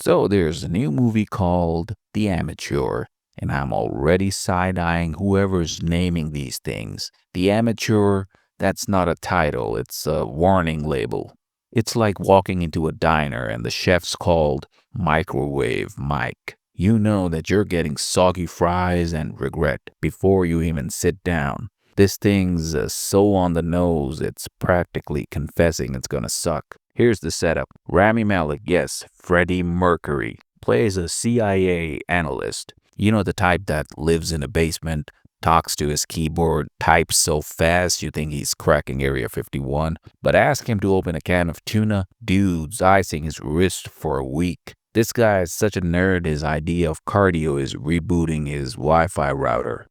So there's a new movie called The Amateur, and I'm already side-eyeing whoever's naming these things. The Amateur, that's not a title, it's a warning label. It's like walking into a diner and the chef's called Microwave Mike. You know that you're getting soggy fries and regret before you even sit down. This thing's so on the nose, it's practically confessing it's gonna suck. Here's the setup. Rami Malek, yes, Freddie Mercury, plays a CIA analyst. You know, the type that lives in a basement, talks to his keyboard, types so fast you think he's cracking Area 51. But ask him to open a can of tuna, dude's icing his wrist for a week. This guy is such a nerd, his idea of cardio is rebooting his Wi-Fi router.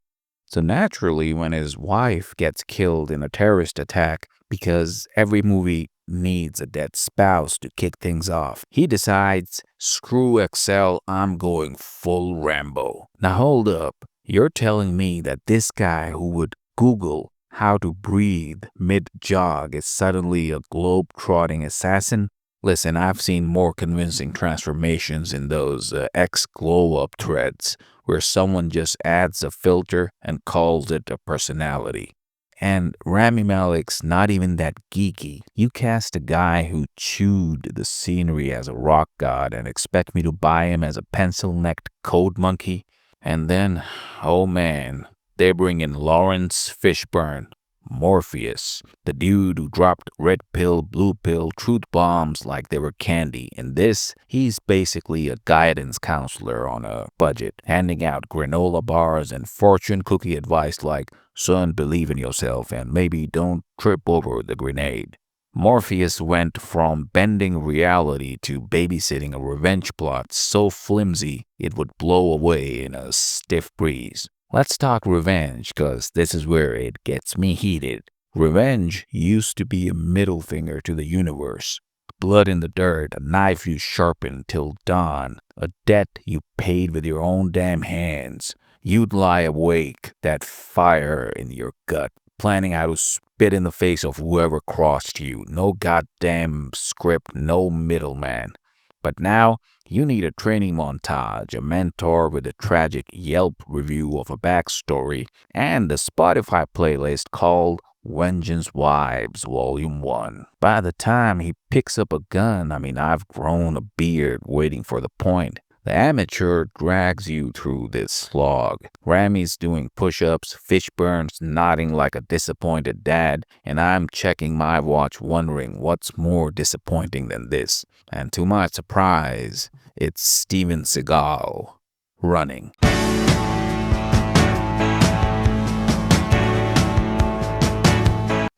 So naturally, when his wife gets killed in a terrorist attack, because every movie needs a dead spouse to kick things off, he decides, screw Excel, I'm going full Rambo. Now hold up, you're telling me that this guy who would Google how to breathe mid-jog is suddenly a globe-trotting assassin? Listen, I've seen more convincing transformations in those ex-glow-up threads where someone just adds a filter and calls it a personality. And Rami Malek's not even that geeky. You cast a guy who chewed the scenery as a rock god and expect me to buy him as a pencil-necked code monkey? And then, oh man, they bring in Laurence Fishburne, Morpheus, the dude who dropped red pill, blue pill, truth bombs like they were candy. In this, he's basically a guidance counselor on a budget, handing out granola bars and fortune cookie advice like, son, believe in yourself and maybe don't trip over the grenade. Morpheus went from bending reality to babysitting a revenge plot so flimsy it would blow away in a stiff breeze. Let's talk revenge, cause this is where it gets me heated. Revenge used to be a middle finger to the universe. Blood in the dirt, a knife you sharpened till dawn, a debt you paid with your own damn hands. You'd lie awake, that fire in your gut, planning how to spit in the face of whoever crossed you. No goddamn script, no middleman. But now, you need a training montage, a mentor with a tragic Yelp review of a backstory, and a Spotify playlist called Vengeance Wives Volume 1. By the time he picks up a gun, I've grown a beard waiting for the point. The Amateur drags you through this slog. Rami's doing push-ups, Fishburne's nodding like a disappointed dad, and I'm checking my watch wondering what's more disappointing than this. And to my surprise, it's Steven Seagal running.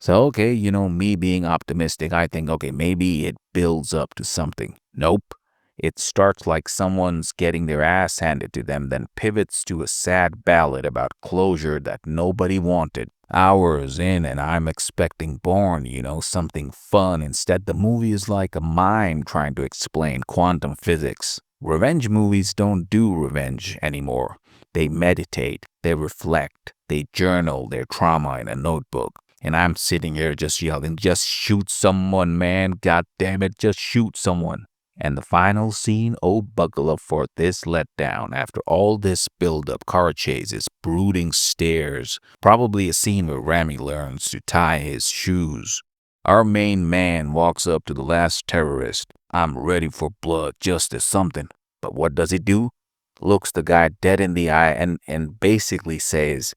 So, okay, me being optimistic, I think, okay, maybe it builds up to something. Nope. It starts like someone's getting their ass handed to them, then pivots to a sad ballad about closure that nobody wanted. Hours in, and I'm expecting Bourne, something fun. Instead, the movie is like a mime trying to explain quantum physics. Revenge movies don't do revenge anymore. They meditate, they reflect, they journal their trauma in a notebook. And I'm sitting here just yelling, just shoot someone, man. God damn it, just shoot someone. And the final scene, oh, buckle up for this letdown. After all this build-up, car chases, brooding stares, probably a scene where Rami learns to tie his shoes. Our main man walks up to the last terrorist. I'm ready for blood, justice, something. But what does he do? Looks the guy dead in the eye and basically says,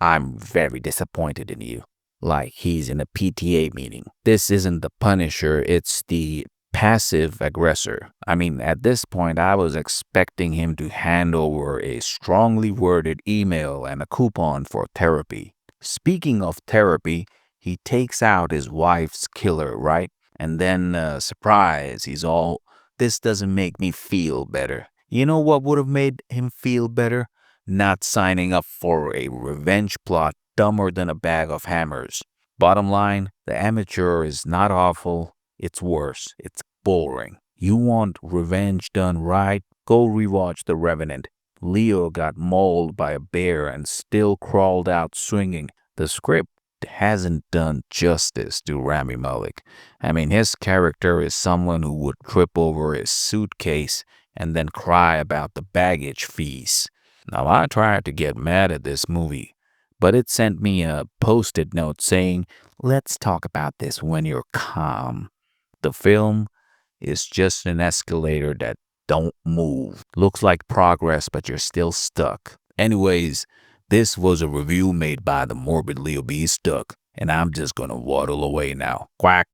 I'm very disappointed in you. Like he's in a PTA meeting. This isn't the Punisher, it's the passive aggressor. At this point, I was expecting him to hand over a strongly worded email and a coupon for therapy. Speaking of therapy, he takes out his wife's killer, right? And then, surprise, he's all, this doesn't make me feel better. You know what would have made him feel better? Not signing up for a revenge plot dumber than a bag of hammers. Bottom line, The Amateur is not awful. It's worse. It's boring. You want revenge done right? Go rewatch The Revenant. Leo got mauled by a bear and still crawled out swinging. The script hasn't done justice to Rami Malek. His character is someone who would trip over his suitcase and then cry about the baggage fees. Now, I tried to get mad at this movie, but it sent me a post-it note saying, let's talk about this when you're calm. The film is just an escalator that don't move. Looks like progress, but you're still stuck. Anyways, this was a review made by the Morbidly Obese Duck, and I'm just gonna waddle away now. Quack.